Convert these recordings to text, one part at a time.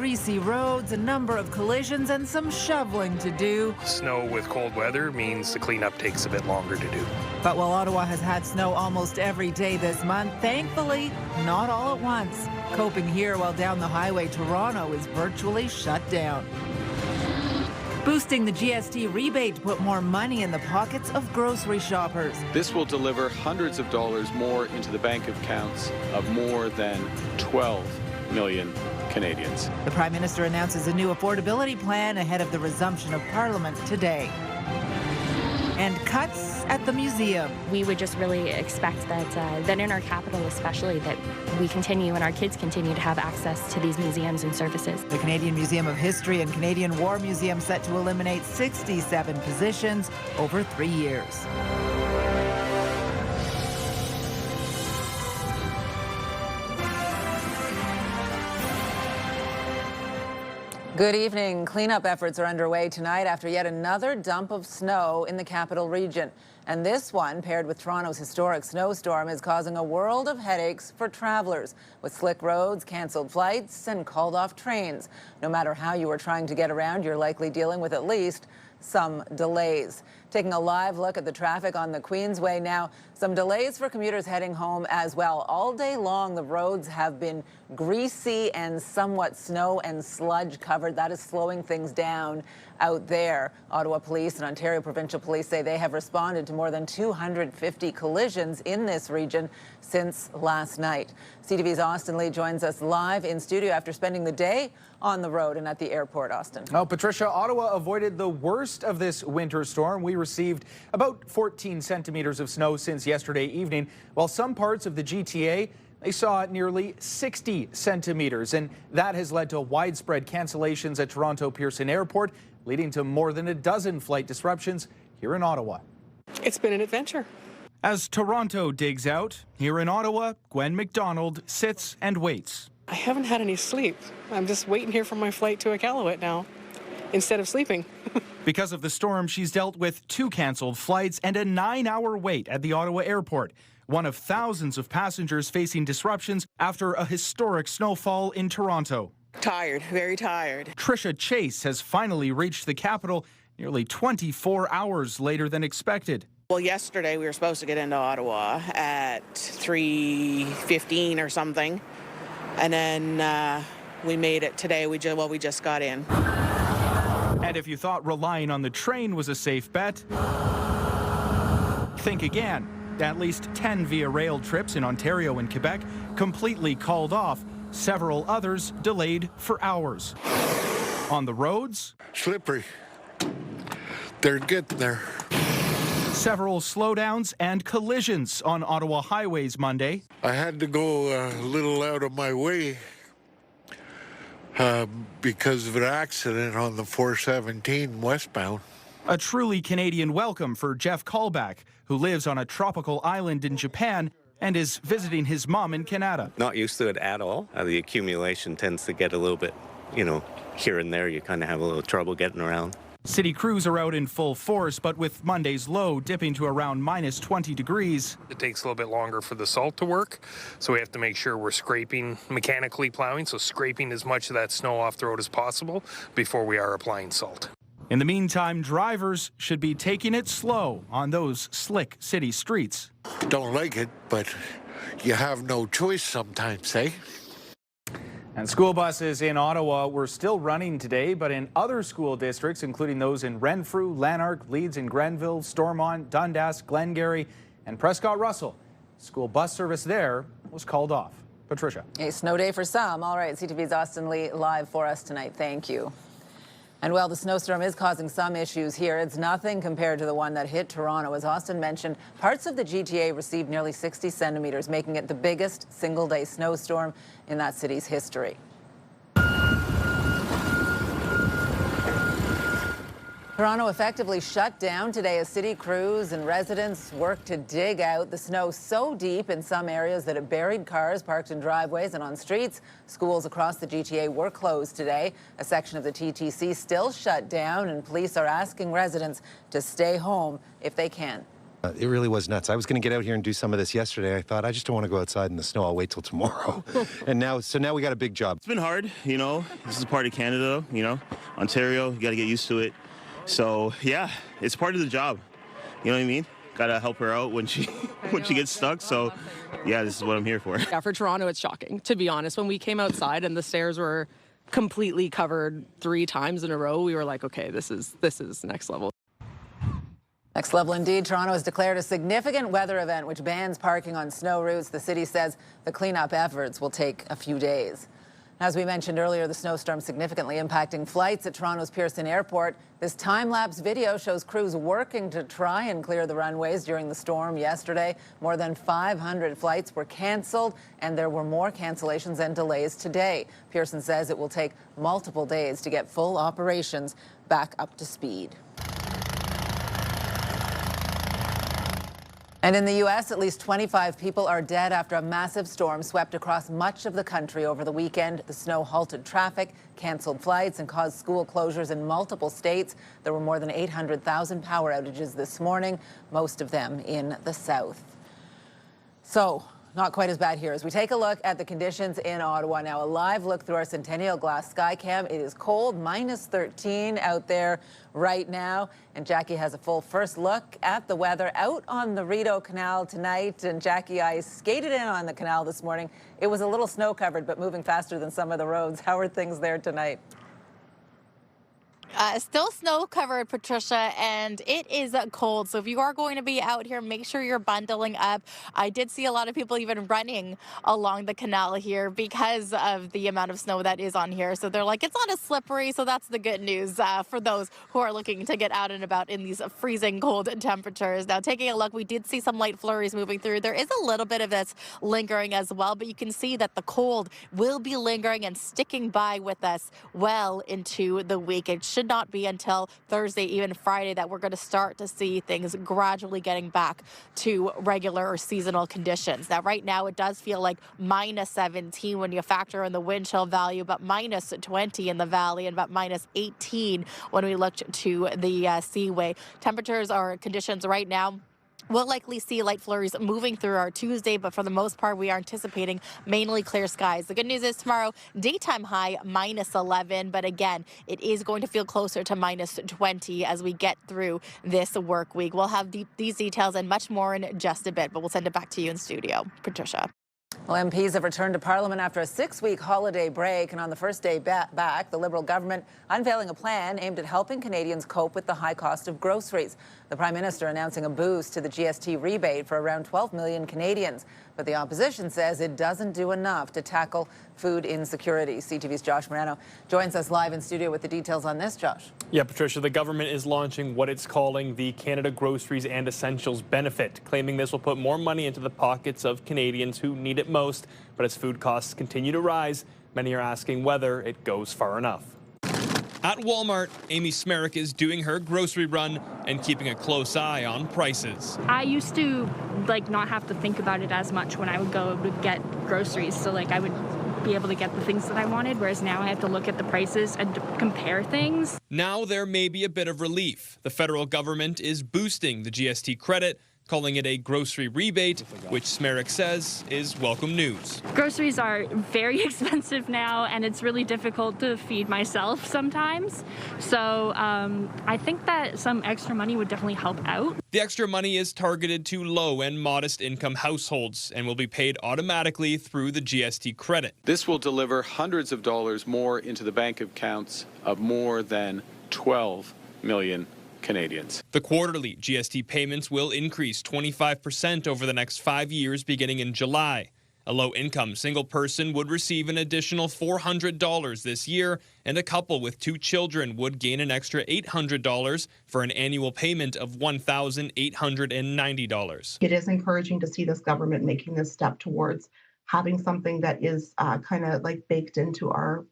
greasy roads, a number of collisions, and some shoveling to do. Snow with cold weather means the cleanup takes a bit longer to do. But while Ottawa has had snow almost every day this month, thankfully, not all at once. Coping here while down the highway, Toronto is virtually shut down. Boosting the GST rebate to put more money in the pockets of grocery shoppers. This will deliver hundreds of dollars more into the bank accounts of more than 12 million Canadians. The Prime Minister announces a new affordability plan ahead of the resumption of Parliament today. And cuts at the museum. We would just really expect that in our capital especially, that we continue and our kids continue to have access to these museums and services. The Canadian Museum of History and Canadian War Museum set to eliminate 67 positions over 3 years. Good evening. Cleanup efforts are underway tonight after yet another dump of snow in the capital region. And this one, paired with Toronto's historic snowstorm, is causing a world of headaches for travelers, with slick roads, cancelled flights, and called off trains. No matter how you are trying to get around, you're likely dealing with at least some delays. Taking a live look at the traffic on the Queensway now, some delays for commuters heading home as well. All day long, the roads have been greasy and somewhat snow and sludge covered. That is slowing things down out there. Ottawa Police and Ontario Provincial Police say they have responded to more than 250 collisions in this region since last night. CTV's Austin Lee joins us live in studio after spending the day on the road and at the airport. Austin. Well, Patricia, Ottawa avoided the worst of this winter storm. We received about 14 centimetres of snow since yesterday evening, while some parts of the GTA, they saw nearly 60 centimetres, and that has led to widespread cancellations at Toronto Pearson Airport, leading to more than a dozen flight disruptions here in Ottawa. It's been an adventure. As Toronto digs out, here in Ottawa, Gwen McDonald sits and waits. I haven't had any sleep. I'm just waiting here for my flight to Iqaluit now, instead of sleeping. Because of the storm, she's dealt with 2 cancelled flights and a 9-hour wait at the Ottawa airport, one of thousands of passengers facing disruptions after a historic snowfall in Toronto. Tired, very tired. Patricia Chase has finally reached the capital nearly 24 hours later than expected. Well, yesterday we were supposed to get into Ottawa at 3:15 or something, and then we made it today. We just got in. And if you thought relying on the train was a safe bet, think again. At least 10 via rail trips in Ontario and Quebec completely called off. Several others delayed for hours. On the roads, slippery. They're getting there. Several slowdowns and collisions on Ottawa highways Monday. I had to go a little out of my way because of an accident on the 417 westbound. A truly Canadian welcome for Jeff Callback, who lives on a tropical island in Japan and is visiting his mom in Kanata. Not used to it at all. The accumulation tends to get a little bit, here and there you kind of have a little trouble getting around. City crews are out in full force, but with Monday's low dipping to around minus 20 degrees. It takes a little bit longer for the salt to work, so we have to make sure we're scraping, mechanically plowing, so scraping as much of that snow off the road as possible before we are applying salt. In the meantime, drivers should be taking it slow on those slick city streets. Don't like it, but you have no choice sometimes, eh? And school buses in Ottawa were still running today, but in other school districts, including those in Renfrew, Lanark, Leeds and Grenville, Stormont, Dundas, Glengarry and Prescott Russell, school bus service there was called off. Patricia. A snow day for some. All right, CTV's Austin Lee live for us tonight. Thank you. And while the snowstorm is causing some issues here, it's nothing compared to the one that hit Toronto. As Austin mentioned, parts of the GTA received nearly 60 centimetres, making it the biggest single-day snowstorm in that city's history. Toronto effectively shut down today as city crews and residents worked to dig out the snow so deep in some areas that it buried cars parked in driveways and on streets. Schools across the GTA were closed today. A section of the TTC still shut down, and police are asking residents to stay home if they can. It really was nuts. I was going to get out here and do some of this yesterday. I thought, I just don't want to go outside in the snow. I'll wait till tomorrow. And now we got a big job. It's been hard, you know. This is part of Canada, you know. Ontario, you got to get used to it. So, yeah, it's part of the job. You know what I mean? Got to help her out when she gets stuck. So, yeah, this is what I'm here for. Yeah, for Toronto, it's shocking, to be honest. When we came outside and the stairs were completely covered 3 times in a row, we were like, okay, this is next level. Next level indeed. Toronto has declared a significant weather event which bans parking on snow routes. The city says the cleanup efforts will take a few days. As we mentioned earlier, the snowstorm significantly impacting flights at Toronto's Pearson Airport. This time-lapse video shows crews working to try and clear the runways during the storm yesterday. More than 500 flights were canceled, and there were more cancellations and delays today. Pearson says it will take multiple days to get full operations back up to speed. And in the U.S., at least 25 people are dead after a massive storm swept across much of the country over the weekend. The snow halted traffic, canceled flights, and caused school closures in multiple states. There were more than 800,000 power outages this morning, most of them in the south. So, not quite as bad here as we take a look at the conditions in Ottawa. Now, a live look through our Centennial Glass Skycam. It is cold, minus 13 out there right now. And Jackie has a full first look at the weather out on the Rideau Canal tonight. And Jackie, I skated in on the canal this morning. It was a little snow covered, but moving faster than some of the roads. How are things there tonight? Still snow covered, Patricia, and it is cold. So if you are going to be out here, make sure you're bundling up. I did see a lot of people even running along the canal here because of the amount of snow that is on here. So they're like, it's not as slippery. So that's the good news for those who are looking to get out and about in these freezing cold temperatures. Now, taking a look, we did see some light flurries moving through. There is a little bit of this lingering as well, but you can see that the cold will be lingering and sticking by with us well into the week. It should not be until Thursday, even Friday, that we're going to start to see things gradually getting back to regular or seasonal conditions. Now, right now, it does feel like minus 17 when you factor in the wind chill value, but minus 20 in the valley and about minus 18 when we looked to the seaway. Temperatures or conditions right now, we'll likely see light flurries moving through our Tuesday, but for the most part, we are anticipating mainly clear skies. The good news is tomorrow, daytime high, minus 11, but again, it is going to feel closer to minus 20 as we get through this work week. We'll have these details and much more in just a bit, but we'll send it back to you in studio. Patricia. Well, MPs have returned to Parliament after a 6-week holiday break, and on the first day back, the Liberal government unveiling a plan aimed at helping Canadians cope with the high cost of groceries. The Prime Minister announcing a boost to the GST rebate for around 12 million Canadians. But the opposition says it doesn't do enough to tackle food insecurity. CTV's Josh Morano joins us live in studio with the details on this, Josh. Yeah, Patricia, the government is launching what it's calling the Canada Groceries and Essentials Benefit, claiming this will put more money into the pockets of Canadians who need it most. But as food costs continue to rise, many are asking whether it goes far enough. At Walmart, Amy Smerick is doing her grocery run and keeping a close eye on prices. I used to not have to think about it as much when I would go to get groceries. So I would be able to get the things that I wanted, whereas now I have to look at the prices and compare things. Now there may be a bit of relief. The federal government is boosting the GST credit, calling it a grocery rebate, which Smerick says is welcome news. Groceries are very expensive now, and it's really difficult to feed myself sometimes. So I think that some extra money would definitely help out. The extra money is targeted to low and modest income households and will be paid automatically through the GST credit. This will deliver hundreds of dollars more into the bank accounts of more than 12 million Canadians. The quarterly GST payments will increase 25% over the next 5 years beginning in July. A low-income single person would receive an additional $400 this year, and a couple with 2 children would gain an extra $800 for an annual payment of $1,890. It is encouraging to see this government making this step towards having something that is kind of baked into our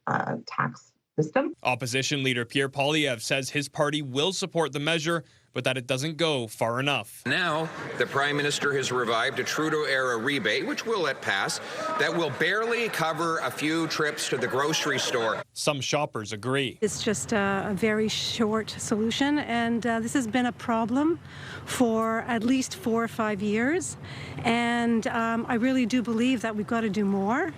tax system. Opposition leader Pierre Poilievre says his party will support the measure, but that it doesn't go far enough. Now, the Prime Minister has revived a Trudeau-era rebate, which will let pass, that will barely cover a few trips to the grocery store. Some shoppers agree. It's just a very short solution, and this has been a problem for at least 4 or 5 years, and I really do believe that we've got to do more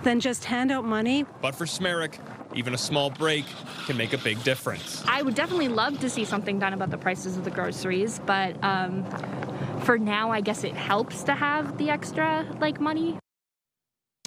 than just hand out money. But for Smerek, even a small break can make a big difference. I would definitely love to see something done about the prices of the groceries, but for now, I guess it helps to have the extra money.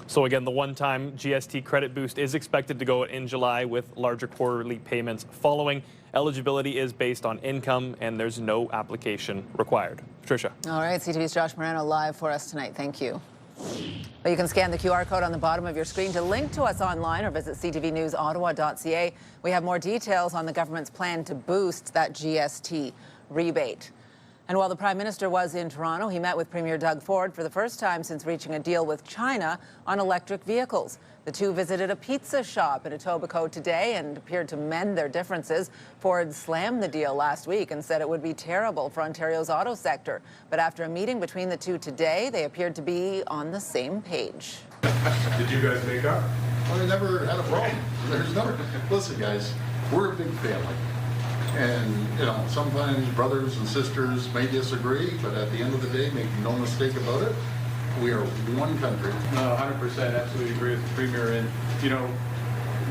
So again, the one-time GST credit boost is expected to go in July with larger quarterly payments following. Eligibility is based on income and there's no application required. Patricia. All right, CTV's Josh Morano live for us tonight. Thank you. Well, you can scan the QR code on the bottom of your screen to link to us online or visit ctvnewsottawa.ca. We have more details on the government's plan to boost that GST rebate. And while the Prime Minister was in Toronto, he met with Premier Doug Ford for the first time since reaching a deal with China on electric vehicles. The two visited a pizza shop in Etobicoke today and appeared to mend their differences. Ford slammed the deal last week and said it would be terrible for Ontario's auto sector. But after a meeting between the two today, they appeared to be on the same page. Did you guys make up? Well, I never had a problem. There's never. Listen, guys, we're a big family. And, you know, sometimes brothers and sisters may disagree, but at the end of the day, make no mistake about it, we are one country. No, 100% absolutely agree with the Premier. And, you know,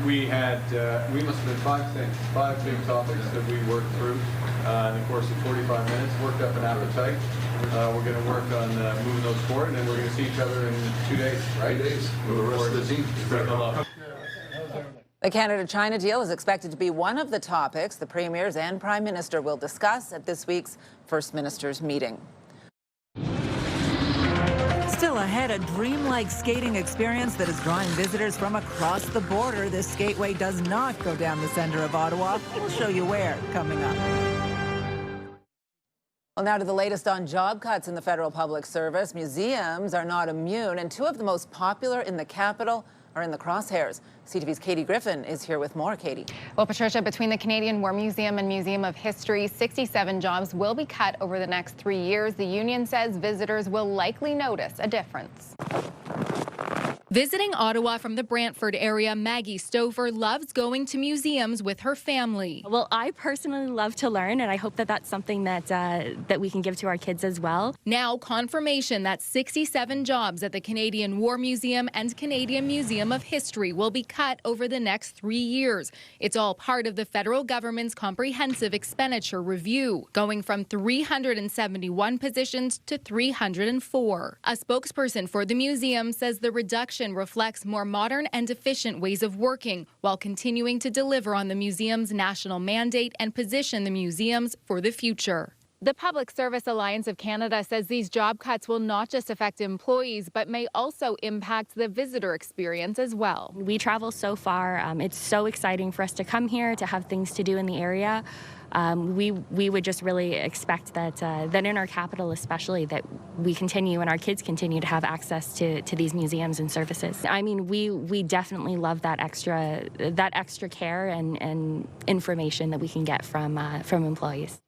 we must have been five big topics that we worked through in the course of 45 minutes, worked up an appetite. We're going to work on moving those forward, and then we're going to see each other in 2 days, right? 2 days with the rest of the team. Spread the love. The Canada-China deal is expected to be one of the topics the premiers and Prime Minister will discuss at this week's First Ministers meeting. Still ahead, a dreamlike skating experience that is drawing visitors from across the border. This skateway does not go down the center of Ottawa. We'll show you where coming up. Well, now to the latest on job cuts in the federal public service. Museums are not immune, and two of the most popular in the capital are in the crosshairs. CTV's Katie Griffin is here with more. Katie. Well, Patricia, between the Canadian War Museum and Museum of History, 67 jobs will be cut over the next 3 years. The union says visitors will likely notice a difference. Visiting Ottawa from the Brantford area, Maggie Stover loves going to museums with her family. Well, I personally love to learn, and I hope that that's something that we can give to our kids as well. Now, confirmation that 67 jobs at the Canadian War Museum and Canadian Museum of History will be cut over the next 3 years. It's all part of the federal government's comprehensive expenditure review, going from 371 positions to 304. A spokesperson for the museum says the reduction reflects more modern and efficient ways of working while continuing to deliver on the museum's national mandate and position the museums for the future. The Public Service Alliance of Canada says these job cuts will not just affect employees, but may also impact the visitor experience as well. We travel so far. It's so exciting for us to come here, to have things to do in the area. We would just really expect that in our capital especially, that we continue and our kids continue to have access to these museums and services. I mean, we definitely love that extra care and information that we can get from employees.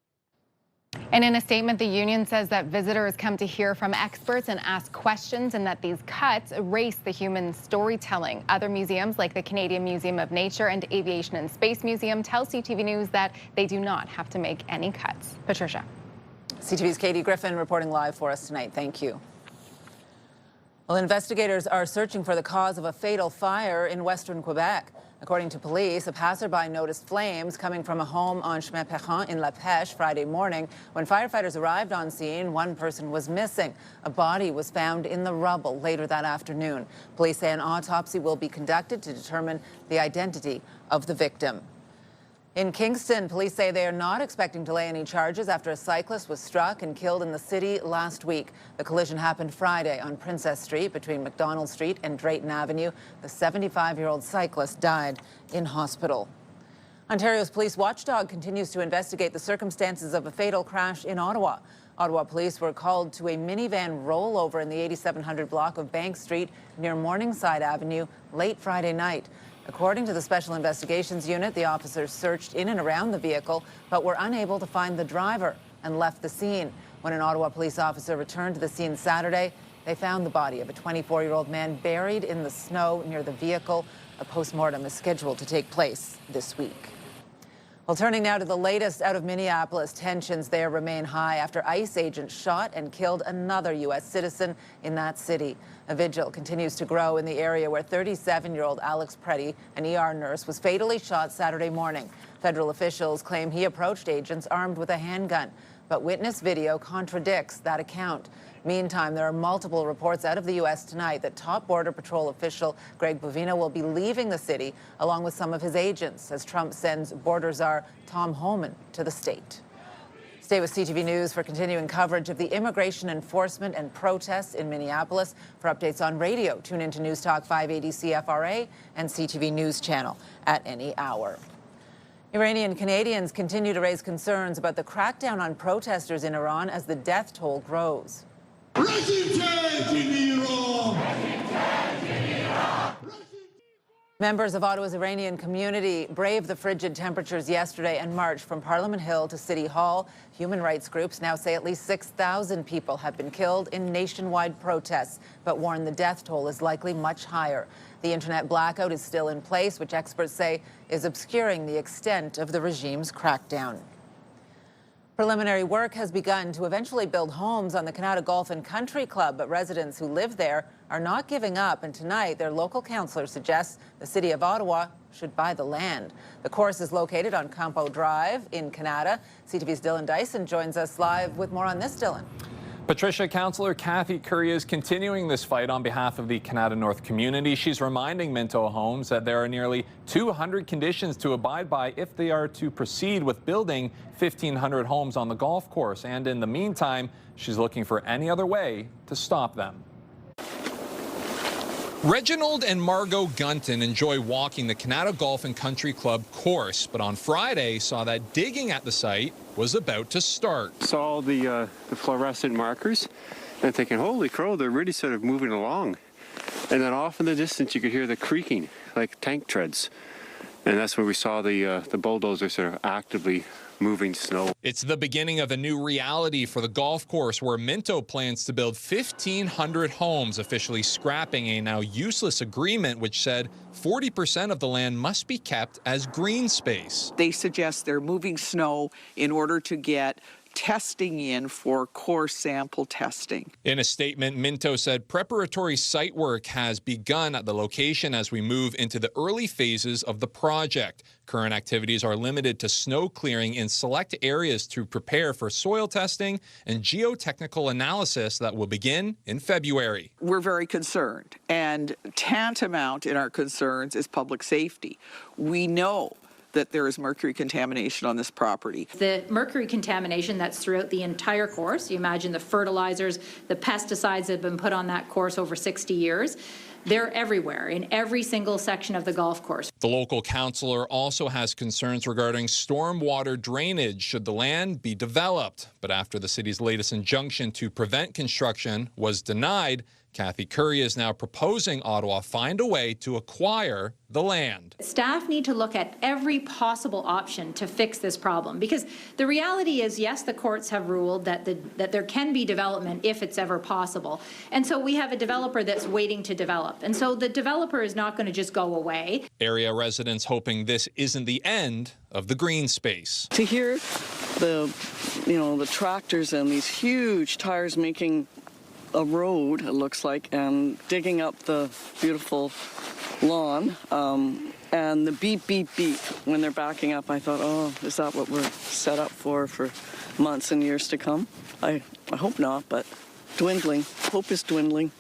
And in a statement, the union says that visitors come to hear from experts and ask questions, and that these cuts erase the human storytelling. Other museums, like the Canadian Museum of Nature and Aviation and Space Museum, tell CTV News that they do not have to make any cuts. Patricia. CTV's Katie Griffin reporting live for us tonight. Thank you. Well, investigators are searching for the cause of a fatal fire in western Quebec. According to police, a passerby noticed flames coming from a home on Chemin Pearson in La Pêche Friday morning. When firefighters arrived on scene, one person was missing. A body was found in the rubble later that afternoon. Police say an autopsy will be conducted to determine the identity of the victim. In Kingston, police say they are not expecting to lay any charges after a cyclist was struck and killed in the city last week. The collision happened Friday on Princess Street between McDonald Street and Drayton Avenue. The 75-year-old cyclist died in hospital. Ontario's police watchdog continues to investigate the circumstances of a fatal crash in Ottawa. Ottawa police were called to a minivan rollover in the 8700 block of Bank Street near Morningside Avenue late Friday night. According to the Special Investigations Unit, the officers searched in and around the vehicle, but were unable to find the driver and left the scene. When an Ottawa police officer returned to the scene Saturday, they found the body of a 24-year-old man buried in the snow near the vehicle. A postmortem is scheduled to take place this week. Well, turning now to the latest out of Minneapolis, tensions there remain high after ICE agents shot and killed another U.S. citizen in that city. A vigil continues to grow in the area where 37-year-old Alex Preddy, an ER nurse, was fatally shot Saturday morning. Federal officials claim he approached agents armed with a handgun, but witness video contradicts that account. Meantime, there are multiple reports out of the U.S. tonight that top Border Patrol official Greg Bovino will be leaving the city along with some of his agents as Trump sends border czar Tom Homan to the state. Stay with CTV News for continuing coverage of the immigration enforcement and protests in Minneapolis. For updates on radio, tune into News Talk 580 CFRA and CTV News Channel at any hour. Iranian Canadians continue to raise concerns about the crackdown on protesters in Iran as the death toll grows. Members of Ottawa's Iranian community braved the frigid temperatures yesterday and marched from Parliament Hill to City Hall. Human rights groups now say at least 6,000 people have been killed in nationwide protests, but warn the death toll is likely much higher. The internet blackout is still in place, which experts say is obscuring the extent of the regime's crackdown. Preliminary work has begun to eventually build homes on the Kanata Golf and Country Club, but residents who live there are not giving up, and tonight their local councillor suggests the City of Ottawa should buy the land. The course is located on Campo Drive in Kanata. CTV's Dylan Dyson joins us live with more on this, Dylan. Patricia, Councillor Kathy Curry is continuing this fight on behalf of the Kanata North community. She's reminding Minto Homes that there are nearly 200 conditions to abide by if they are to proceed with building 1,500 homes on the golf course. And in the meantime, she's looking for any other way to stop them. Reginald and Margot Gunton enjoy walking the Kanata Golf and Country Club course, but on Friday saw that digging at the site was about to start. Saw all the fluorescent markers and thinking, holy crow, they're really sort of moving along. And then off in the distance you could hear the creaking like tank treads. And that's where we saw the bulldozer sort of actively moving snow. It's the beginning of a new reality for the golf course where Minto plans to build 1,500 homes, officially scrapping a now useless agreement which said 40% of the land must be kept as green space. They suggest they're moving snow in order to get testing in for core sample testing. In a statement, Minto said preparatory site work has begun at the location as we move into the early phases of the project. Current activities are limited to snow clearing in select areas to prepare for soil testing and geotechnical analysis that will begin in February. We're very concerned, and tantamount in our concerns is public safety. We know that there is mercury contamination on this property. The mercury contamination that's throughout the entire course, you imagine the fertilizers, the pesticides that have been put on that course over 60 years, they're everywhere in every single section of the golf course. The local councillor also has concerns regarding stormwater drainage should the land be developed. But after the city's latest injunction to prevent construction was denied, Kathy Curry is now proposing Ottawa find a way to acquire the land. Staff need to look at every possible option to fix this problem, because the reality is, yes, the courts have ruled that there can be development if it's ever possible. And so we have a developer that's waiting to develop. And so the developer is not going to just go away. Area residents hoping this isn't the end of the green space. To hear the tractors and these huge tires making a road, it looks like, and digging up the beautiful lawn, and the beep, beep, beep when they're backing up, I thought, oh, is that what we're set up for months and years to come? I hope not, but dwindling. Hope is dwindling.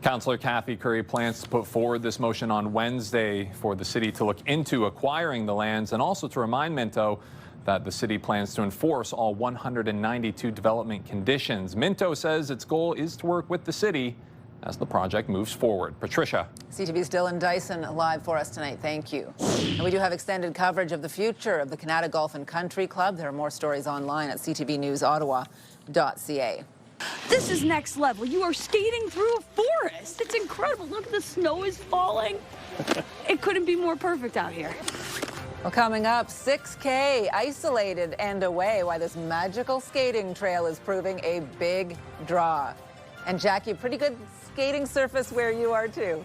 Councillor Kathy Curry plans to put forward this motion on Wednesday for the city to look into acquiring the lands and also to remind Minto that the city plans to enforce all 192 development conditions. Minto says its goal is to work with the city as the project moves forward. Patricia. CTV's Dylan Dyson live for us tonight. Thank you. And we do have extended coverage of the future of the Kanata Golf and Country Club. There are more stories online at ctvnewsottawa.ca. This is next level. You are skating through a forest. It's incredible. Look, the snow is falling. It couldn't be more perfect out here. Well, coming up, 6K isolated and away, why this magical skating trail is proving a big draw. And Jackie, pretty good skating surface where you are too.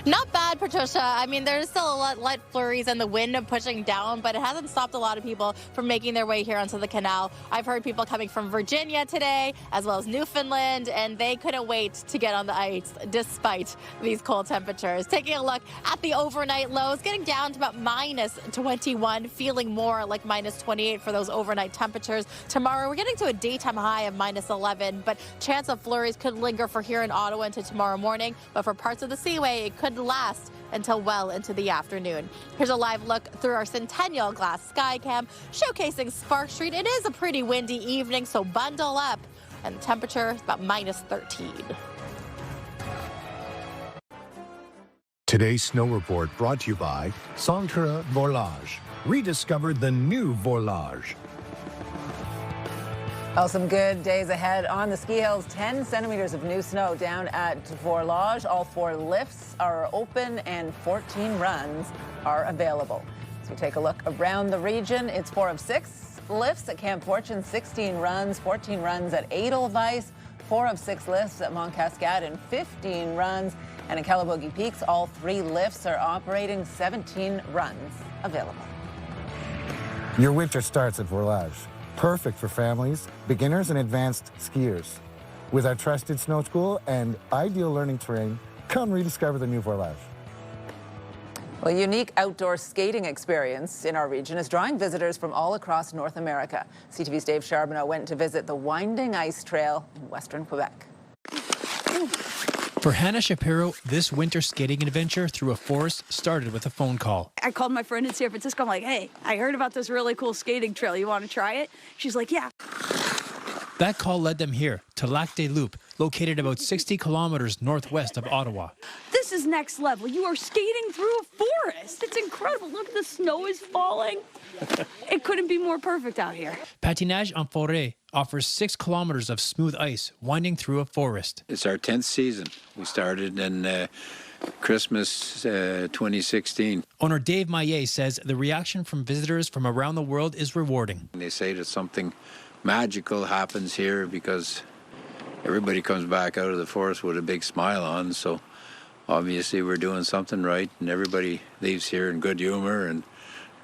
Not bad, Patricia. I mean, there's still a lot light flurries and the wind pushing down, but it hasn't stopped a lot of people from making their way here onto the canal. I've heard people coming from Virginia today, as well as Newfoundland, and they couldn't wait to get on the ice despite these cold temperatures. Taking a look at the overnight lows, getting down to about minus 21, feeling more like minus 28 for those overnight temperatures. Tomorrow, we're getting to a daytime high of minus 11, but chance of flurries could linger for here in Ottawa into tomorrow morning, but for parts of the Seaway, it could last until well into the afternoon. Here's a live look through our Centennial Glass Skycam showcasing Spark Street. It is a pretty windy evening, so bundle up. And the temperature is about minus 13. Today's snow report brought to you by Centre Volage. Rediscover the new Volage. Well, some good days ahead on the ski hills. 10 centimetres of new snow down at Volage. All 4 lifts are open and 14 runs are available. So we take a look around the region. It's 4 of 6 lifts at Camp Fortune, 16 runs, 14 runs at Edelweiss, 4 of 6 lifts at Mont Cascade, and 15 runs. And at Calabogie Peaks, all 3 lifts are operating, 17 runs available. Your winter starts at Volage. Perfect for families, beginners, and advanced skiers. With our trusted snow school and ideal learning terrain, come rediscover the new Volage. Well, a unique outdoor skating experience in our region is drawing visitors from all across North America. CTV's Dave Charbonneau went to visit the Winding Ice Trail in Western Quebec. For Hannah Shapiro, this winter skating adventure through a forest started with a phone call. I called my friend in San Francisco. I'm like, hey, I heard about this really cool skating trail. You want to try it? She's like, yeah. That call led them here to Lac des Loups, located about 60 kilometers northwest of Ottawa. This is next level. You are skating through a forest. It's incredible. Look, the snow is falling. It couldn't be more perfect out here. Patinage en forêt offers 6 kilometers of smooth ice winding through a forest. It's our 10th season. We started in Christmas 2016. Owner Dave Maillet says the reaction from visitors from around the world is rewarding. They say that something magical happens here because everybody comes back out of the forest with a big smile on. So obviously we're doing something right, and everybody leaves here in good humor and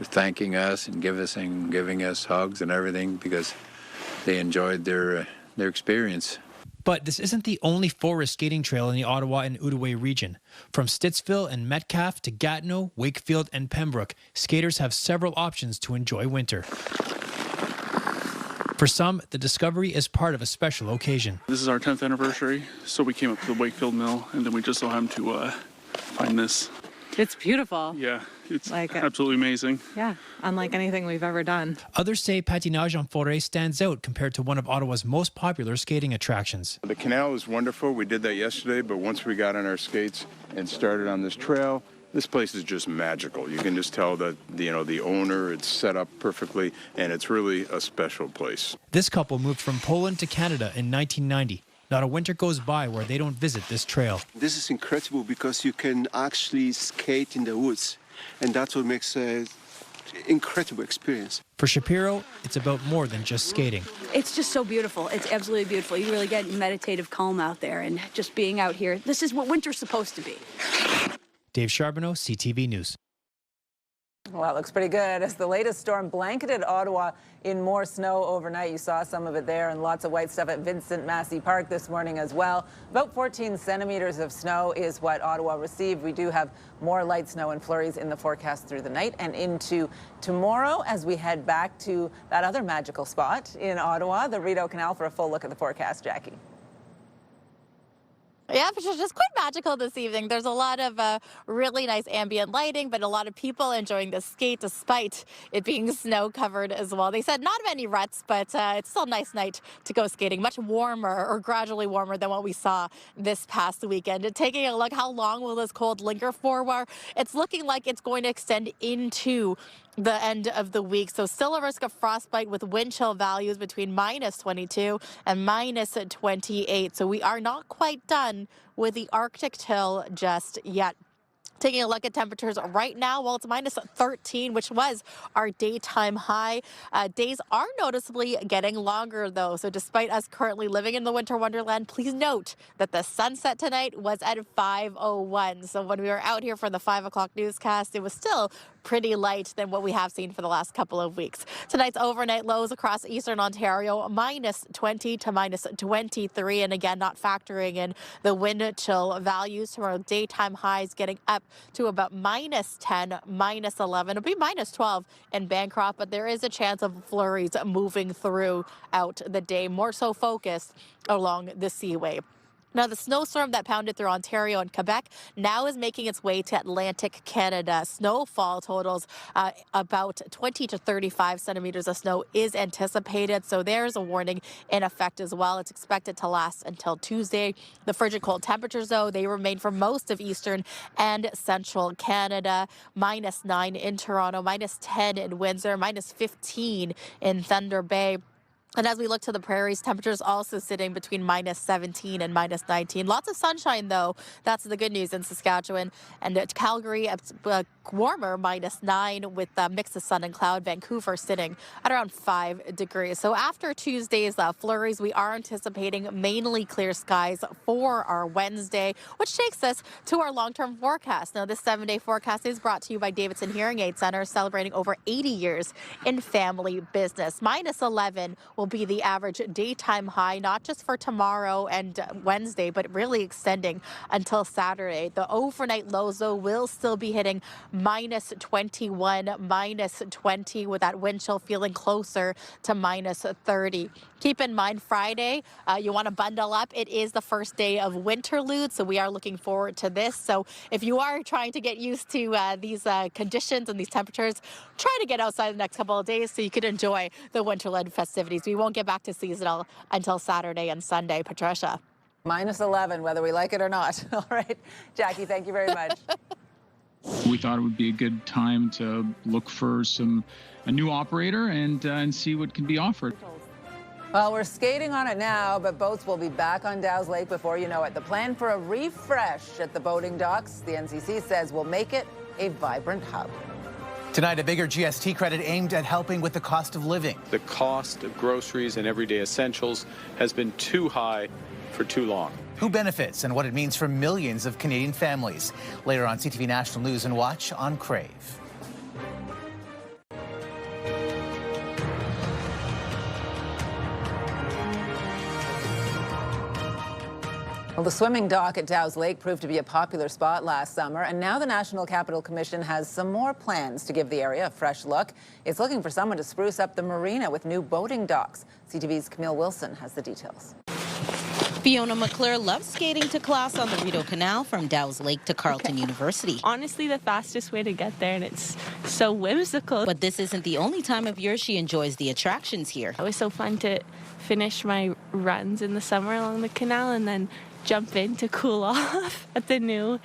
thanking us and giving us hugs and everything because they enjoyed their experience. But this isn't the only forest skating trail in the Ottawa and Outaouais region. From Stittsville and Metcalfe to Gatineau, Wakefield and Pembroke, skaters have several options to enjoy winter. For some, the discovery is part of a special occasion. This is our 10th anniversary, so we came up to the Wakefield Mill, and then we just so happened to find this. It's beautiful. Yeah, it's absolutely amazing. Yeah, unlike anything we've ever done. Others say Patinage en forêt stands out compared to one of Ottawa's most popular skating attractions. The canal is wonderful. We did that yesterday, but once we got on our skates and started on this trail, this place is just magical. You can just tell that, the owner, it's set up perfectly, and it's really a special place. This couple moved from Poland to Canada in 1990. Not a winter goes by where they don't visit this trail. This is incredible because you can actually skate in the woods, and that's what makes an incredible experience. For Shapiro, it's about more than just skating. It's just so beautiful. It's absolutely beautiful. You really get meditative calm out there, and just being out here. This is what winter's supposed to be. Dave Charbonneau, CTV News. Well, it looks pretty good as the latest storm blanketed Ottawa in more snow overnight. You saw some of it there, and lots of white stuff at Vincent Massey Park this morning as well. About 14 centimetres of snow is what Ottawa received. We do have more light snow and flurries in the forecast through the night and into tomorrow as we head back to that other magical spot in Ottawa, the Rideau Canal, for a full look at the forecast. Jackie. Yeah, Patricia, it's quite magical this evening. There's a lot of really nice ambient lighting, but a lot of people enjoying the skate despite it being snow covered as well. They said not many ruts, but it's still a nice night to go skating. Much warmer or gradually warmer than what we saw this past weekend. And taking a look, how long will this cold linger for? Well, it's looking like it's going to extend into the end of the week. So still a risk of frostbite with wind chill values between -22 and -28. So we are not quite done with the Arctic chill just yet. Taking a look at temperatures right now, well, it's -13, which was our daytime high. Days are noticeably getting longer, though. So despite us currently living in the winter wonderland, please note that the sunset tonight was at 5:01. So when we were out here for the 5 o'clock newscast, it was still pretty light than what we have seen for the last couple of weeks. Tonight's overnight lows across eastern Ontario, -20 to -23. And again, not factoring in the wind chill values. Tomorrow, daytime highs getting up to about -10, -11. It'll be -12 in Bancroft, but there is a chance of flurries moving throughout the day, more so focused along the Seaway. Now, the snowstorm that pounded through Ontario and Quebec now is making its way to Atlantic Canada. Snowfall totals about 20 to 35 centimetres of snow is anticipated, so there's a warning in effect as well. It's expected to last until Tuesday. The frigid cold temperatures, though, they remain for most of eastern and central Canada. -9 in Toronto, -10 in Windsor, -15 in Thunder Bay. And as we look to the prairies, temperatures also sitting between -17 and -19. Lots of sunshine, though. That's the good news in Saskatchewan. And at Calgary, warmer, -9 with a mix of sun and cloud. Vancouver sitting at around 5 degrees. So after Tuesday's flurries, we are anticipating mainly clear skies for our Wednesday, which takes us to our long-term forecast. Now, this 7-day forecast is brought to you by Davidson Hearing Aid Center, celebrating over 80 years in family business. -11 will be the average daytime high, not just for tomorrow and Wednesday, but really extending until Saturday. The overnight lows, though, will still be hitting -21, -20, with that wind chill feeling closer to -30. Keep in mind, Friday, you want to bundle up. It is the first day of winterlude, so we are looking forward to this. So if you are trying to get used to these conditions and these temperatures, try to get outside the next couple of days so you can enjoy the winterlude festivities. We won't get back to seasonal until Saturday and Sunday. Patricia. -11, whether we like it or not. All right. Jackie, thank you very much. We thought it would be a good time to look for a new operator and see what can be offered. Well, we're skating on it now, but boats will be back on Dow's Lake before you know it. The plan for a refresh at the boating docks, the NCC says, will make it a vibrant hub. Tonight, a bigger GST credit aimed at helping with the cost of living. The cost of groceries and everyday essentials has been too high for too long. Who benefits and what it means for millions of Canadian families. Later on CTV National News and Watch on Crave. Well, the swimming dock at Dow's Lake proved to be a popular spot last summer, and now the National Capital Commission has some more plans to give the area a fresh look. It's looking for someone to spruce up the marina with new boating docks. CTV's Camille Wilson has the details. Fiona McClure loves skating to class on the Rideau Canal from Dow's Lake to Carleton University. Honestly, the fastest way to get there, and it's so whimsical. But this isn't the only time of year she enjoys the attractions here. It was so fun to finish my runs in the summer along the canal and then jump in to cool off at the new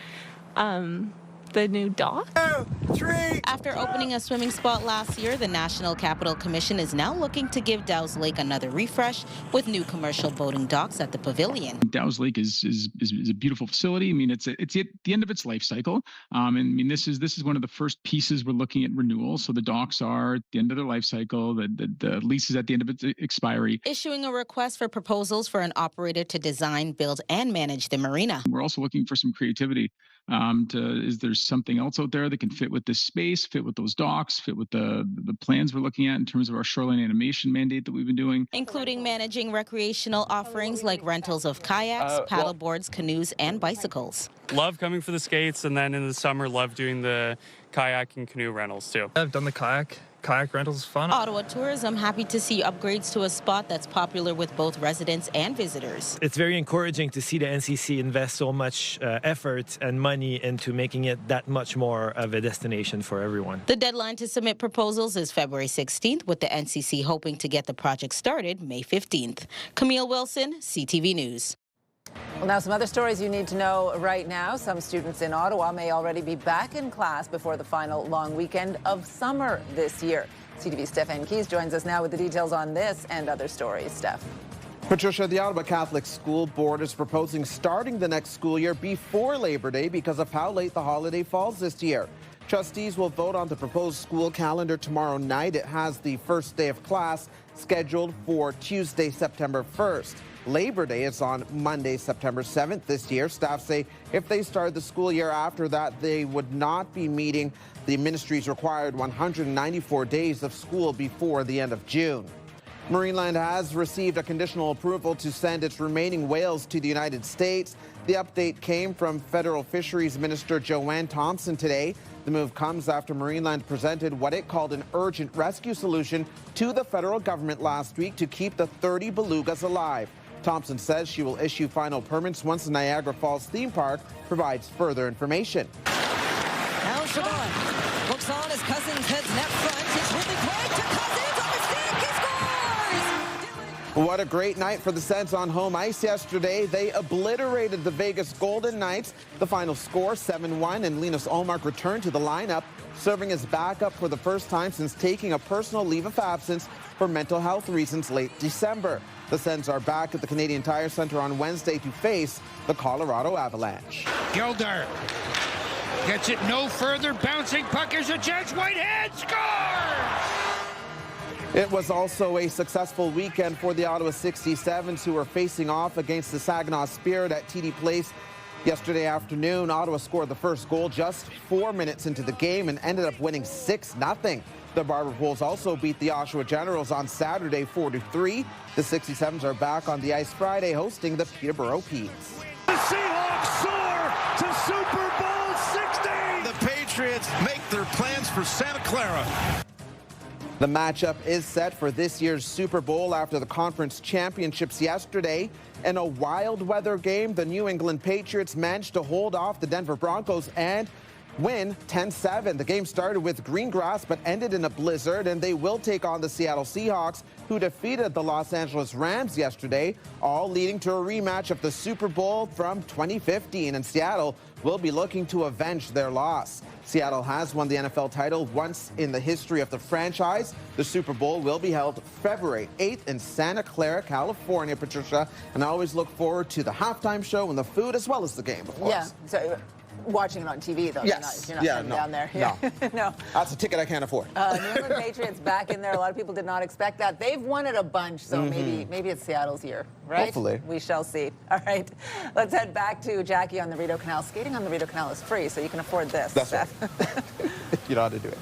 dock. 2, 3. After opening a swimming spot last year, the National Capital Commission is now looking to give Dow's Lake another refresh with new commercial boating docks at the pavilion. Dow's Lake is a beautiful facility. I mean, it's at the end of its life cycle. And I mean, this is one of the first pieces we're looking at renewal. So the docks are at the end of their life cycle. The lease is at the end of its expiry. Issuing a request for proposals for an operator to design, build, and manage the marina. We're also looking for some creativity. Is there something else out there that can fit with this space, fit with those docks, fit with the plans we're looking at in terms of our shoreline animation mandate that we've been doing? Including managing recreational offerings like rentals of kayaks, paddleboards, canoes, and bicycles. Love coming for the skates, and then in the summer, love doing the kayak and canoe rentals too. I've done the kayak kayak rentals is fun. Ottawa Tourism happy to see upgrades to a spot that's popular with both residents and visitors. It's very encouraging to see the NCC invest so much effort and money into making it that much more of a destination for everyone. The deadline to submit proposals is February 16th, with the NCC hoping to get the project started May 15th. Camille Wilson, CTV News. Well, now some other stories you need to know right now. Some students in Ottawa may already be back in class before the final long weekend of summer this year. CTV's Stephen Keys joins us now with the details on this and other stories. Steph. Patricia, the Ottawa Catholic School Board is proposing starting the next school year before Labor Day because of how late the holiday falls this year. Trustees will vote on the proposed school calendar tomorrow night. It has the first day of class scheduled for Tuesday, September 1st. Labor Day is on Monday, September 7th this year. Staff say if they start the school year after that, they would not be meeting the ministry's required 194 days of school before the end of June. Marineland has received a conditional approval to send its remaining whales to the United States. The update came from Federal Fisheries Minister Joanne Thompson today. The move comes after Marineland presented what it called an urgent rescue solution to the federal government last week to keep the 30 belugas alive. Thompson says she will issue final permits once the Niagara Falls theme park provides further information. Now Chabot looks on as Cousins heads net front. It's really quick to Cousins on the stick. He scores! What a great night for the Sens on home ice yesterday. They obliterated the Vegas Golden Knights. The final score, 7-1, and Linus Ullmark returned to the lineup, serving as backup for the first time since taking a personal leave of absence for mental health reasons late December. The Sens are back at the Canadian Tire Centre on Wednesday to face the Colorado Avalanche. Gildar gets it no further. Bouncing puck is a chance. Whitehead scores! It was also a successful weekend for the Ottawa 67s, who were facing off against the Saginaw Spirit at TD Place yesterday afternoon. Ottawa scored the first goal just 4 minutes into the game and ended up winning 6-0. The Barber Bulls also beat the Oshawa Generals on Saturday 4-3. The 67s are back on the ice Friday, hosting the Peterborough Petes. The Seahawks soar to Super Bowl 60! The Patriots make their plans for Santa Clara. The matchup is set for this year's Super Bowl after the conference championships yesterday. In a wild weather game, the New England Patriots managed to hold off the Denver Broncos and win 10-7. The game started with green grass but ended in a blizzard, and they will take on the Seattle Seahawks, who defeated the Los Angeles Rams yesterday, all leading to a rematch of the Super Bowl from 2015. And Seattle will be looking to avenge their loss. Seattle has won the NFL title once in the history of the franchise. The Super Bowl will be held February 8th in Santa Clara, California, Patricia. And I always look forward to the halftime show and the food as well as the game, of course. Yeah. So, watching it on TV, though. Yes. You're not down there. No. No. That's a ticket I can't afford. New England Patriots back in there. A lot of people did not expect that. They've won it a bunch, so maybe it's Seattle's year, right? Hopefully. We shall see. All right. Let's head back to Jackie on the Rideau Canal. Skating on the Rideau Canal is free, so you can afford this. That's right. You know how to do it.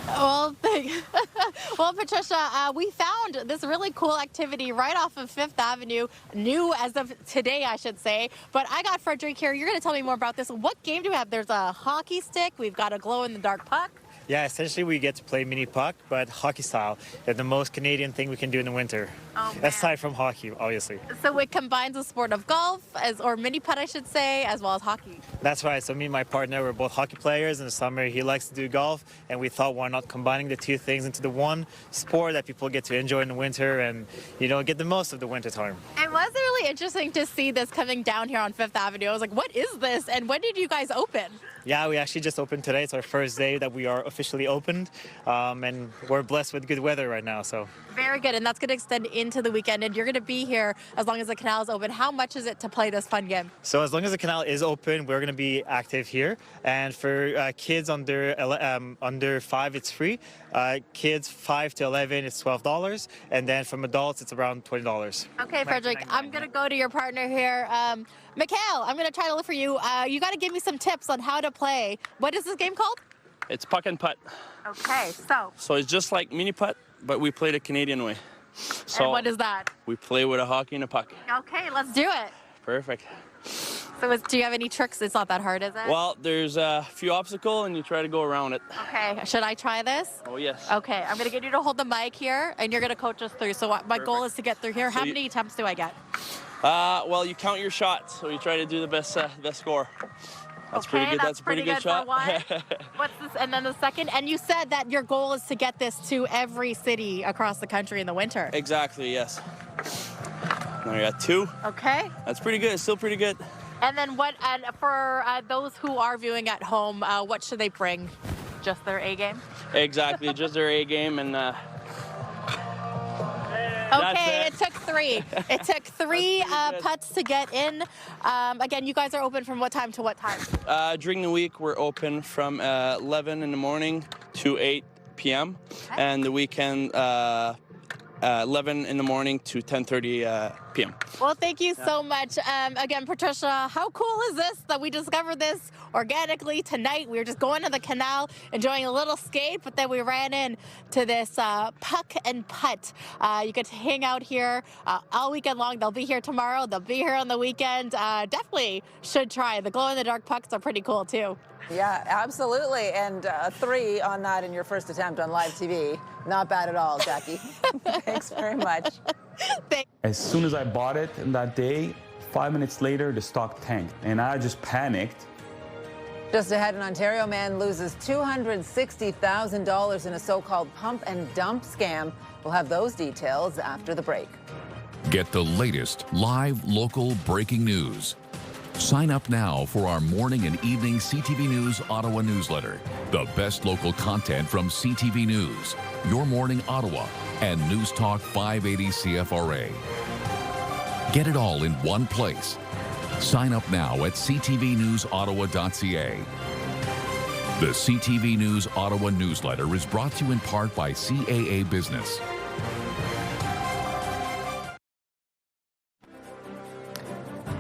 Well, Patricia, we found this really cool activity right off of 5th Avenue, new as of today, I should say. But I got Frederick here. You're going to tell me more about this. What game do we have? There's a hockey stick. We've got a glow-in-the-dark puck. Yeah, essentially we get to play mini puck, but hockey style. It's the most Canadian thing we can do in the winter. Oh, aside from hockey, obviously. So it combines the sport of golf, or mini putt, I should say, as well as hockey. That's right. So me and my partner, we're both hockey players. In the summer, he likes to do golf, and we thought, why not combining the two things into the one sport that people get to enjoy in the winter and, get the most of the winter time. It was really interesting to see this coming down here on 5th Avenue. I was like, what is this? And when did you guys open? Yeah, we actually just opened today. It's our first day that we are officially opened, and we're blessed with good weather right now. So very good, and that's going to extend into the weekend, and you're going to be here as long as the canal is open. How much is it to play this fun game? So as long as the canal is open, we're going to be active here, and for kids under 5, it's free. Kids 5 to 11, it's $12, and then from adults, it's around $20. Okay, Frederick, I'm going to go to your partner here. Mikhail, I'm going to try to look for you. You got to give me some tips on how to play. What is this game called? It's puck and putt. Okay, so. So it's just like mini putt, but we play the Canadian way. So and what is that? We play with a hockey and a puck. Okay, let's do it. Perfect. So do you have any tricks? It's not that hard, is it? Well, there's a few obstacles and you try to go around it. Okay, should I try this? Oh, yes. Okay, I'm going to get you to hold the mic here, and you're going to coach us through. So my goal is to get through here. How many attempts do I get? Well, you count your shots, so you try to do the best score. That's pretty good. That's a pretty good shot. For one. What's this? And then the second. And you said that your goal is to get this to every city across the country in the winter. Exactly, yes. Now we got 2. Okay. That's pretty good. Still pretty good. And then what? And for those who are viewing at home, what should they bring? Just their A game? Exactly, just their A game, and okay, it took 3. It took 3 putts to get in. Again, you guys are open from what time to what time? During the week, we're open from 11 in the morning to 8 p.m. Okay. And the weekend, 11 in the morning to 10:30 p.m. Well, thank you so much. Again, Patricia, how cool is this that we discovered this organically tonight? We were just going to the canal, enjoying a little skate, but then we ran into this puck and putt. You get to hang out here all weekend long. They'll be here tomorrow. They'll be here on the weekend. Definitely should try. The glow-in-the-dark pucks are pretty cool, too. Yeah, absolutely. And 3 on that in your first attempt on live TV. Not bad at all, Jackie. Thanks very much. As soon as I bought it that day, 5 minutes later, the stock tanked, and I just panicked. Just ahead, an Ontario man loses $260,000 in a so-called pump and dump scam. We'll have those details after the break. Get the latest live local breaking news. Sign up now for our morning and evening CTV News Ottawa newsletter. The best local content from CTV News, Your Morning Ottawa, and News Talk 580 CFRA. Get it all in one place. Sign up now at ctvnewsottawa.ca. The CTV News Ottawa newsletter is brought to you in part by CAA Business.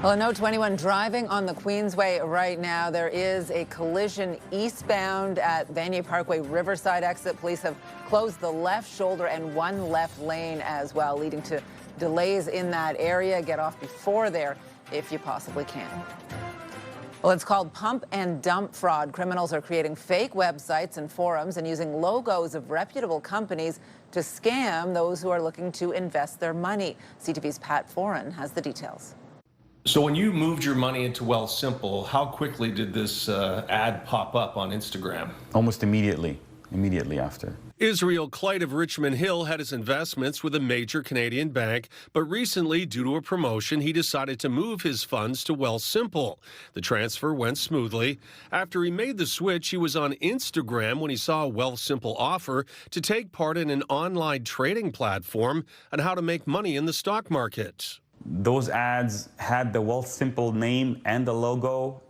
Well, a note to anyone driving on the Queensway right now. There is a collision eastbound at Vanier Parkway Riverside exit. Police have closed the left shoulder and one left lane as well, leading to delays in that area. Get off before there if you possibly can. Well, it's called pump and dump fraud. Criminals are creating fake websites and forums and using logos of reputable companies to scam those who are looking to invest their money. CTV's Pat Foran has the details. So when you moved your money into Wealthsimple, how quickly did this ad pop up on Instagram? Almost immediately after. Israel Clyde of Richmond Hill had his investments with a major Canadian bank, but recently, due to a promotion, he decided to move his funds to Wealthsimple. The transfer went smoothly. After he made the switch, he was on Instagram when he saw a Wealthsimple offer to take part in an online trading platform on how to make money in the stock market. Those ads had the Wealthsimple name and the logo.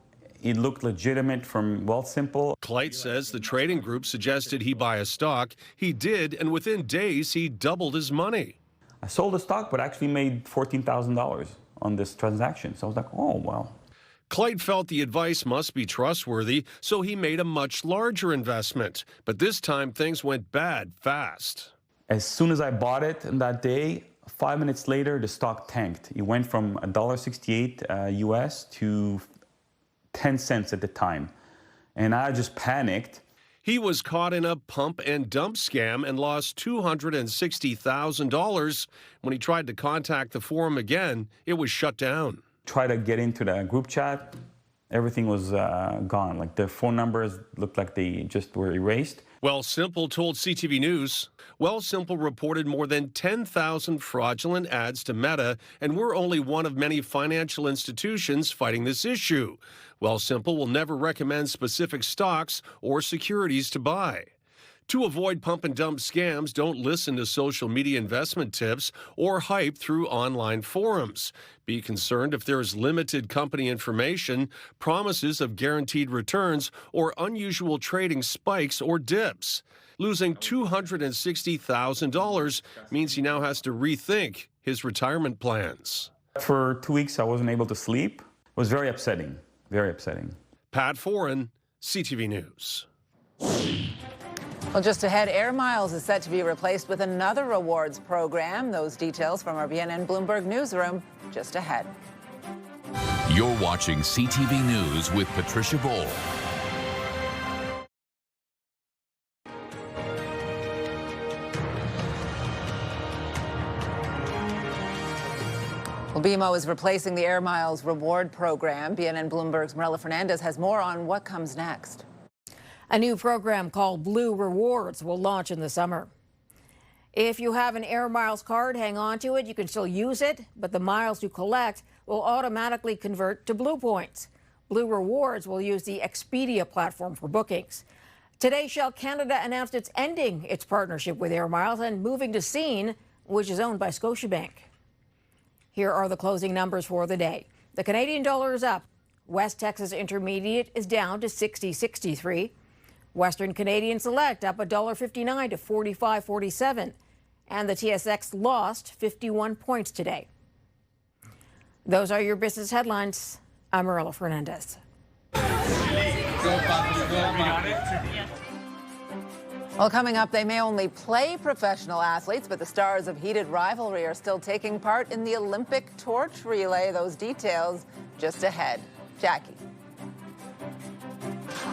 It looked legitimate from Wealthsimple. Clyde says the trading group suggested he buy a stock. He did, and within days, he doubled his money. I sold the stock, but actually made $14,000 on this transaction. So I was like, oh, well. Clyde felt the advice must be trustworthy, so he made a much larger investment. But this time, things went bad fast. As soon as I bought it that day, 5 minutes later, the stock tanked. It went from $1.68 US to 10 cents at the time. And I just panicked. He was caught in a pump and dump scam and lost $260,000. When he tried to contact the forum again, it was shut down. Tried to get into the group chat. Everything was gone. Like the phone numbers looked like they just were erased. Wealthsimple told CTV News. Wealthsimple reported more than 10,000 fraudulent ads to Meta, and we're only one of many financial institutions fighting this issue. Wealthsimple will never recommend specific stocks or securities to buy. To avoid pump and dump scams, don't listen to social media investment tips or hype through online forums. Be concerned if there is limited company information, promises of guaranteed returns, or unusual trading spikes or dips. Losing $260,000 means he now has to rethink his retirement plans. For 2 weeks, I wasn't able to sleep. It was very upsetting, very upsetting. Pat Foran, CTV News. Well, just ahead, Air Miles is set to be replaced with another rewards program. Those details from our BNN Bloomberg newsroom just ahead. You're watching CTV News with Patricia Boal. Well, BMO is replacing the Air Miles reward program. BNN Bloomberg's Marilla Fernandez has more on what comes next. A new program called Blue Rewards will launch in the summer. If you have an Air Miles card, hang on to it. You can still use it, but the miles you collect will automatically convert to Blue Points. Blue Rewards will use the Expedia platform for bookings. Today, Shell Canada announced it's ending its partnership with Air Miles and moving to Scene, which is owned by Scotiabank. Here are the closing numbers for the day. The Canadian dollar is up. West Texas Intermediate is down to 60.63. Western Canadian Select up $1.59 to 45.47. And the TSX lost 51 points today. Those are your business headlines. I'm Marilla Fernandez. Well, coming up, they may only play professional athletes, but the stars of heated rivalry are still taking part in the Olympic torch relay. Those details just ahead. Jackie.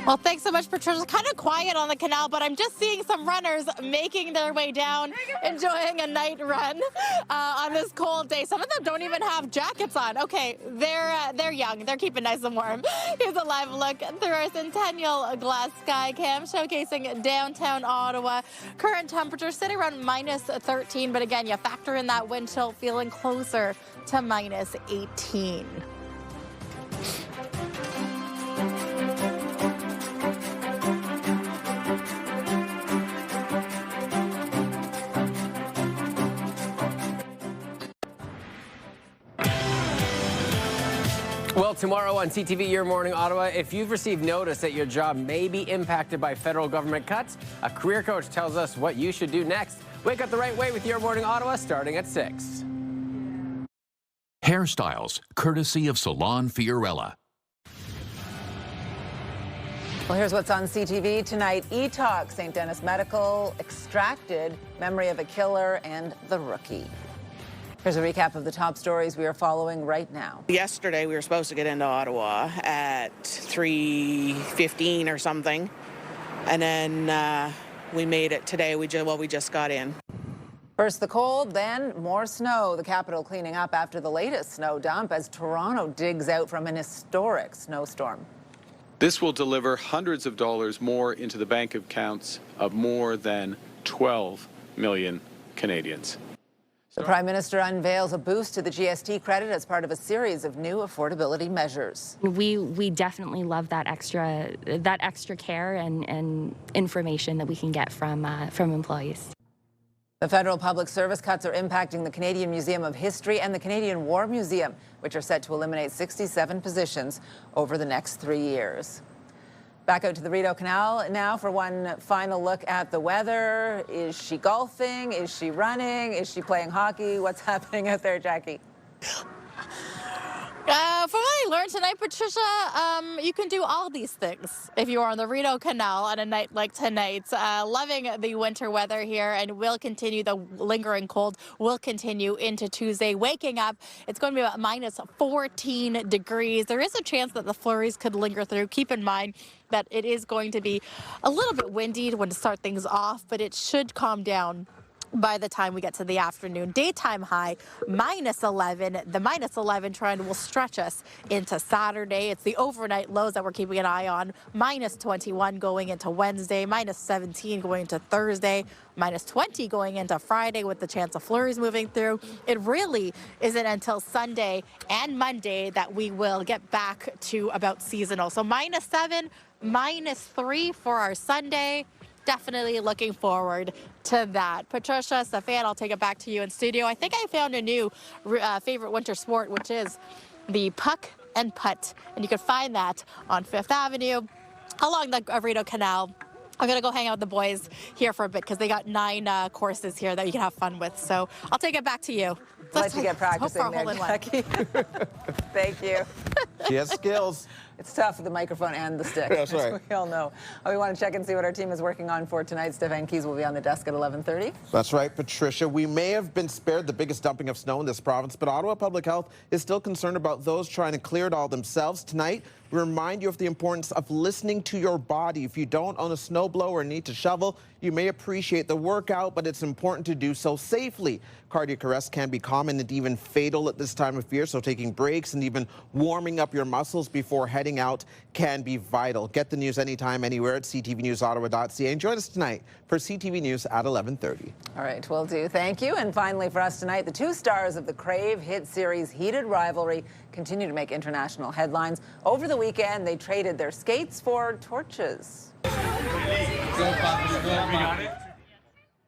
Well, thanks so much, Patricia. Kind of quiet on the canal, but I'm just seeing some runners making their way down, enjoying a night run on this cold day. Some of them don't even have jackets on. Okay, they're young. They're keeping nice and warm. Here's a live look through our Centennial Glass Sky Cam showcasing downtown Ottawa. Current temperature sitting around minus 13, but again, you factor in that wind chill, feeling closer to minus 18. Well, tomorrow on CTV Your Morning Ottawa, if you've received notice that your job may be impacted by federal government cuts, a career coach tells us what you should do next. Wake up the right way with Your Morning Ottawa starting at 6. Hairstyles, courtesy of Salon Fiorella. Well, here's what's on CTV tonight. E-Talk, St. Denis Medical, Extracted, Memory of a Killer, and The Rookie. Here's a recap of the top stories we are following right now. Yesterday, we were supposed to get into Ottawa at 3:15 or something, and then we made it today. We just got in. First the cold, then more snow. The capital cleaning up after the latest snow dump as Toronto digs out from an historic snowstorm. This will deliver hundreds of dollars more into the bank accounts of more than 12 million Canadians. The Prime Minister unveils a boost to the GST credit as part of a series of new affordability measures. We definitely love that extra care and information that we can get from employees. The federal public service cuts are impacting the Canadian Museum of History and the Canadian War Museum, which are set to eliminate 67 positions over the next 3 years. Back out to the Rideau Canal now for one final look at the weather. Is she golfing? Is she running? Is she playing hockey? What's happening out there, Jackie? From what I learned tonight, Patricia, you can do all these things if you are on the Rideau Canal on a night like tonight. Loving the winter weather here, and will continue. The lingering cold will continue into Tuesday. Waking up, it's going to be about minus 14 degrees. There is a chance that the flurries could linger through. Keep in mind that it is going to be a little bit windy when to start things off, but it should calm down by the time we get to the afternoon. Daytime high, minus 11. The minus 11 trend will stretch us into Saturday. It's the overnight lows that we're keeping an eye on. Minus 21 going into Wednesday, minus 17 going into Thursday, minus 20 going into Friday with the chance of flurries moving through. It really isn't until Sunday and Monday that we will get back to about seasonal. So minus 7, minus 3 for our Sunday. Definitely looking forward to that. Patricia, Stefan, I'll take it back to you in studio. I think I found a new favorite winter sport, which is the puck and putt. And you can find that on 5th Avenue along the Rideau Canal. I'm going to go hang out with the boys here for a bit because they got 9 courses here that you can have fun with. So I'll take it back to you. Let you get practicing there, Jackie. Thank you. She has skills. It's tough with the microphone and the stick. That's right. As we all know. We want to check and see what our team is working on for tonight. Stefan Keys will be on the desk at 11:30. That's right, Patricia. We may have been spared the biggest dumping of snow in this province, but Ottawa Public Health is still concerned about those trying to clear it all themselves. Tonight, we remind you of the importance of listening to your body. If you don't own a snowblower or need to shovel, you may appreciate the workout, but it's important to do so safely. Cardiac arrest can be common and even fatal at this time of year, so taking breaks and even warming up your muscles before heading out can be vital. Get the news anytime, anywhere at ctvnewsottawa.ca. And join us tonight for CTV News at 11:30. All right, will do. Thank you. And finally for us tonight, the two stars of the Crave hit series Heated Rivalry continue to make international headlines. Over the weekend, they traded their skates for torches.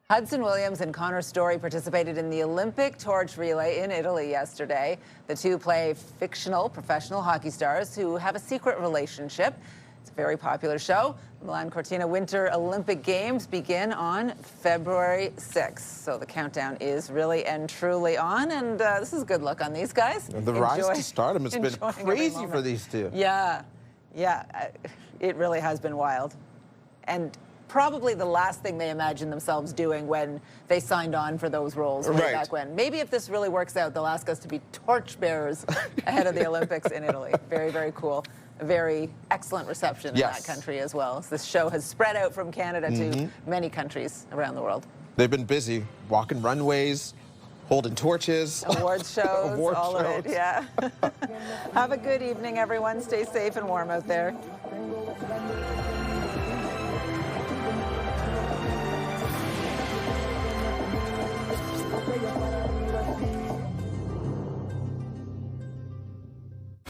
Hudson Williams and Connor Story participated in the Olympic torch relay in Italy yesterday. The two play fictional professional hockey stars who have a secret relationship. It's a very popular show. The Milan Cortina Winter Olympic Games begin on February 6th. So the countdown is really and truly on, and this is a good look on these guys. The rise to stardom has been crazy for these two. Yeah, it really has been wild. And probably the last thing they imagined themselves doing when they signed on for those roles way back when. Maybe if this really works out, they'll ask us to be torchbearers ahead of the Olympics in Italy. Very, very cool. A very excellent reception in that country as well. So this show has spread out from Canada to many countries around the world. They've been busy walking runways, holding torches. Awards shows, all of it, yeah. Have a good evening, everyone. Stay safe and warm out there.